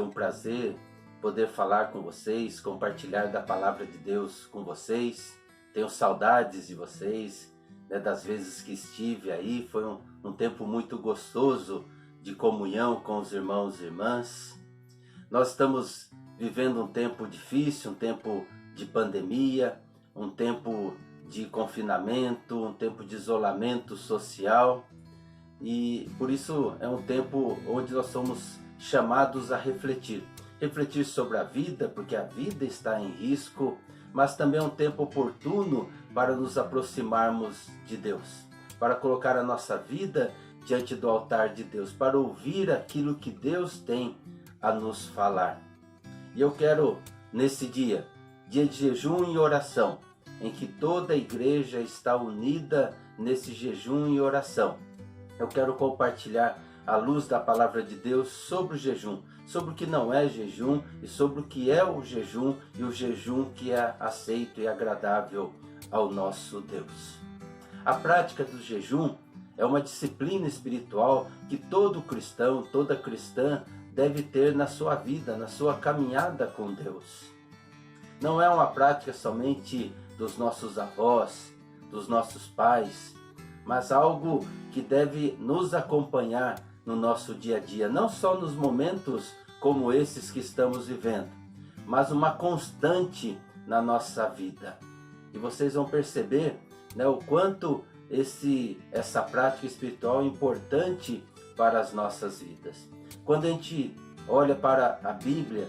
um prazer poder falar com vocês, compartilhar da palavra de Deus com vocês. Tenho saudades de vocês, né, das vezes que estive aí. Foi um tempo muito gostoso de comunhão com os irmãos e irmãs. Nós estamos vivendo um tempo difícil, um tempo de pandemia, um tempo de confinamento, um tempo de isolamento social. E por isso é um tempo onde nós somos chamados a refletir sobre a vida, porque a vida está em risco, mas também é um tempo oportuno para nos aproximarmos de Deus, para colocar a nossa vida diante do altar de Deus, para ouvir aquilo que Deus tem a nos falar. E eu quero, nesse dia de jejum e oração, em que toda a igreja está unida nesse jejum e oração, eu quero compartilhar a luz da palavra de Deus sobre o jejum, sobre o que não é jejum e sobre o que é o jejum e o jejum que é aceito e agradável ao nosso Deus. A prática do jejum é uma disciplina espiritual que todo cristão, toda cristã deve ter na sua vida, na sua caminhada com Deus. Não é uma prática somente dos nossos avós, dos nossos pais, mas algo que deve nos acompanhar no nosso dia a dia, não só nos momentos como esses que estamos vivendo, mas uma constante na nossa vida. E vocês vão perceber, né, o quanto essa prática espiritual é importante para as nossas vidas. Quando a gente olha para a Bíblia,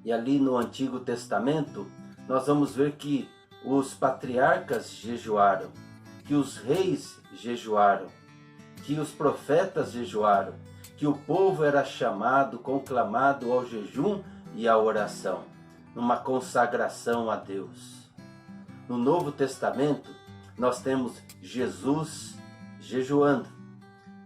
e ali no Antigo Testamento, nós vamos ver que os patriarcas jejuaram, que os reis jejuaram, que os profetas jejuaram, que o povo era chamado, conclamado ao jejum e à oração, numa consagração a Deus. No Novo Testamento, nós temos Jesus jejuando,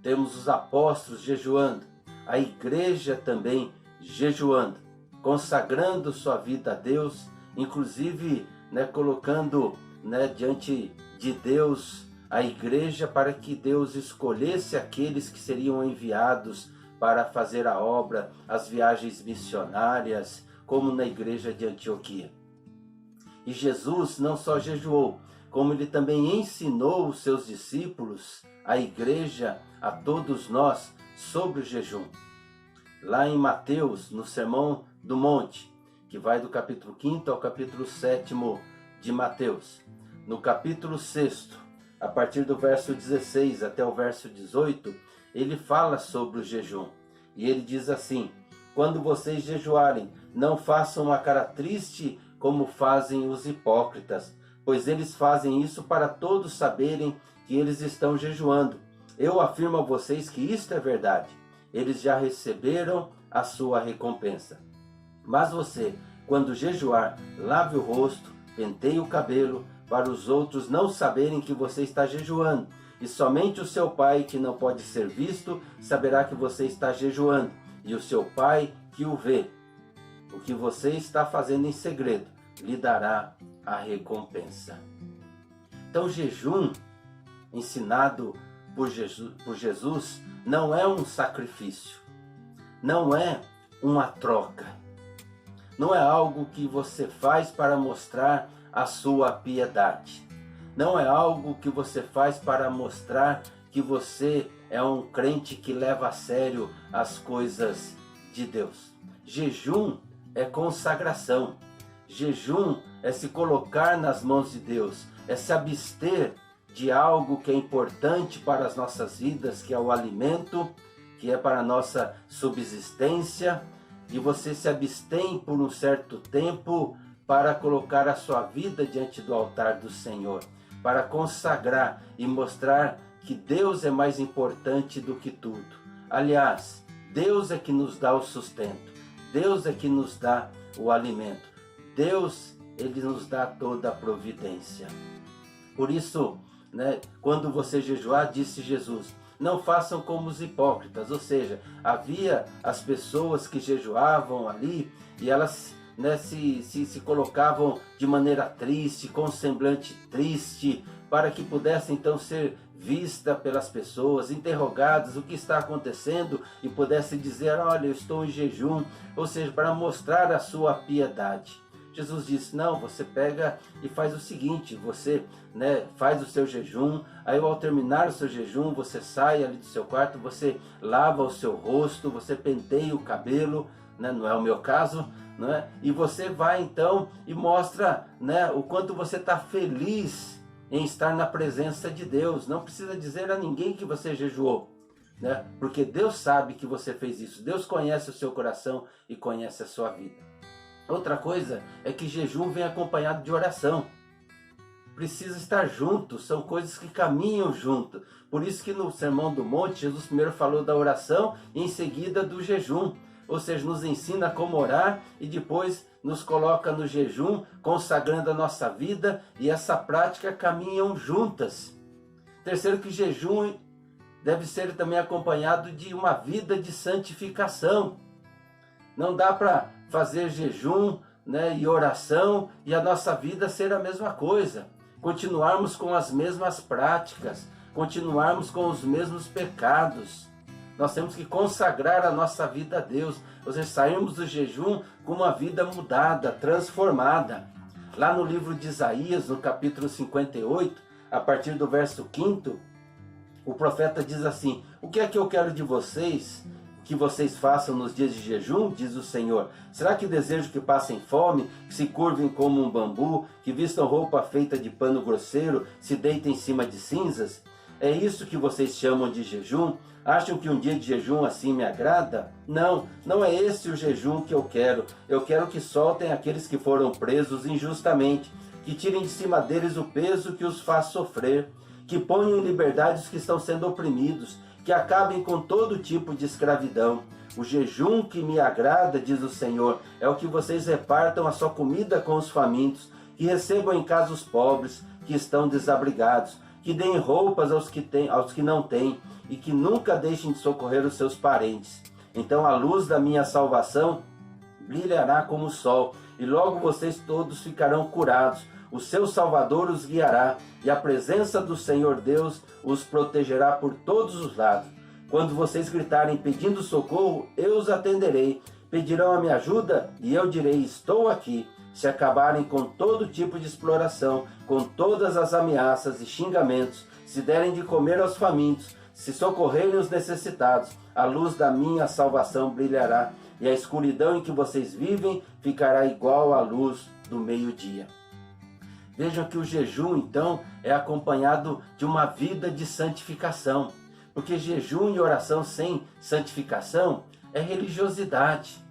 temos os apóstolos jejuando, a igreja também jejuando, consagrando sua vida a Deus, inclusive, né, colocando, né, diante de Deus a igreja para que Deus escolhesse aqueles que seriam enviados para fazer a obra, as viagens missionárias, como na igreja de Antioquia. E Jesus não só jejuou, como ele também ensinou os seus discípulos, a igreja, a todos nós, sobre o jejum. Lá em Mateus, no Sermão do Monte, que vai do capítulo 5º ao capítulo 7º de Mateus, no capítulo 6º, a partir do verso 16 até o verso 18, ele fala sobre o jejum. E ele diz assim: quando vocês jejuarem, não façam uma cara triste como fazem os hipócritas, pois eles fazem isso para todos saberem que eles estão jejuando. Eu afirmo a vocês que isto é verdade. Eles já receberam a sua recompensa. Mas você, quando jejuar, lave o rosto, penteie o cabelo, para os outros não saberem que você está jejuando. E somente o seu pai, que não pode ser visto, saberá que você está jejuando. E o seu pai, que o vê, o que você está fazendo em segredo, lhe dará a recompensa. Então, jejum, ensinado por Jesus, não é um sacrifício, não é uma troca, não é algo que você faz para mostrar a sua piedade, não é algo que você faz para mostrar que você é um crente que leva a sério as coisas de Deus. Jejum é consagração, jejum é se colocar nas mãos de Deus, é se abster de algo que é importante para as nossas vidas, que é o alimento, que é para a nossa subsistência, e você se abstém por um certo tempo para colocar a sua vida diante do altar do Senhor, para consagrar e mostrar que Deus é mais importante do que tudo. Aliás, Deus é que nos dá o sustento, Deus é que nos dá o alimento, Deus, ele nos dá toda a providência. Por isso, né, quando você jejuar, disse Jesus, não façam como os hipócritas, ou seja, havia as pessoas que jejuavam ali e elas, né, se colocavam de maneira triste, com semblante triste, para que pudessem então ser vista pelas pessoas, interrogadas o que está acontecendo e pudesse dizer: olha, eu estou em jejum, ou seja, para mostrar a sua piedade. Jesus disse: não, você pega e faz o seguinte, você faz o seu jejum, aí ao terminar o seu jejum, você sai ali do seu quarto, você lava o seu rosto, você penteia o cabelo, não é o meu caso, e você vai então e mostra o quanto você está feliz em estar na presença de Deus. Não precisa dizer a ninguém que você jejuou, porque Deus sabe que você fez isso. Deus conhece o seu coração e conhece a sua vida. Outra coisa é que jejum vem acompanhado de oração. Precisa estar junto, são coisas que caminham junto. Por isso que no Sermão do Monte, Jesus primeiro falou da oração e em seguida do jejum. Ou seja, nos ensina como orar e depois nos coloca no jejum, consagrando a nossa vida, e essa prática caminham juntas. Terceiro, que jejum deve ser também acompanhado de uma vida de santificação. Não dá para fazer jejum e oração e a nossa vida ser a mesma coisa. Continuarmos com as mesmas práticas, continuarmos com os mesmos pecados. Nós temos que consagrar a nossa vida a Deus, ou seja, sairmos do jejum com uma vida mudada, transformada. Lá no livro de Isaías, no capítulo 58, a partir do verso 5º, o profeta diz assim: o que é que eu quero de vocês, que vocês façam nos dias de jejum, diz o Senhor? Será que desejo que passem fome, que se curvem como um bambu, que vistam roupa feita de pano grosseiro, se deitem em cima de cinzas? É isso que vocês chamam de jejum? Acham que um dia de jejum assim me agrada? Não, não é esse o jejum que eu quero. Eu quero que soltem aqueles que foram presos injustamente, que tirem de cima deles o peso que os faz sofrer, que ponham em liberdade os que estão sendo oprimidos, que acabem com todo tipo de escravidão. O jejum que me agrada, diz o Senhor, é o que vocês repartam a sua comida com os famintos, que recebam em casa os pobres, que estão desabrigados, que deem roupas aos que não têm, e que nunca deixem de socorrer os seus parentes. Então a luz da minha salvação brilhará como o sol, e logo vocês todos ficarão curados. O seu Salvador os guiará, e a presença do Senhor Deus os protegerá por todos os lados. Quando vocês gritarem pedindo socorro, eu os atenderei. Pedirão a minha ajuda, e eu direi: estou aqui. Se acabarem com todo tipo de exploração, com todas as ameaças e xingamentos, se derem de comer aos famintos, se socorrerem os necessitados, a luz da minha salvação brilhará, e a escuridão em que vocês vivem ficará igual à luz do meio-dia. Vejam que o jejum, então, é acompanhado de uma vida de santificação, porque jejum e oração sem santificação é religiosidade.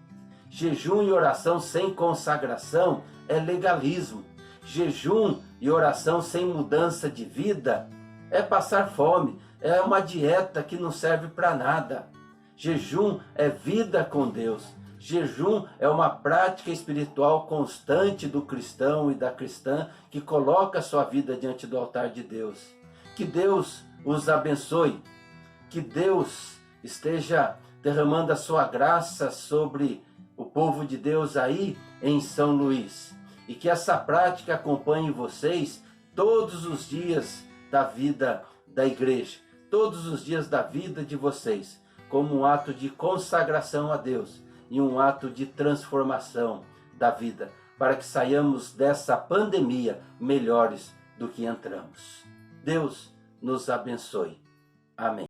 Jejum e oração sem consagração é legalismo. Jejum e oração sem mudança de vida é passar fome, é uma dieta que não serve para nada. Jejum é vida com Deus. Jejum é uma prática espiritual constante do cristão e da cristã que coloca a sua vida diante do altar de Deus. Que Deus os abençoe. Que Deus esteja derramando a sua graça sobre o povo de Deus aí em São Luís. E que essa prática acompanhe vocês todos os dias da vida da igreja, todos os dias da vida de vocês, como um ato de consagração a Deus e um ato de transformação da vida, para que saiamos dessa pandemia melhores do que entramos. Deus nos abençoe. Amém.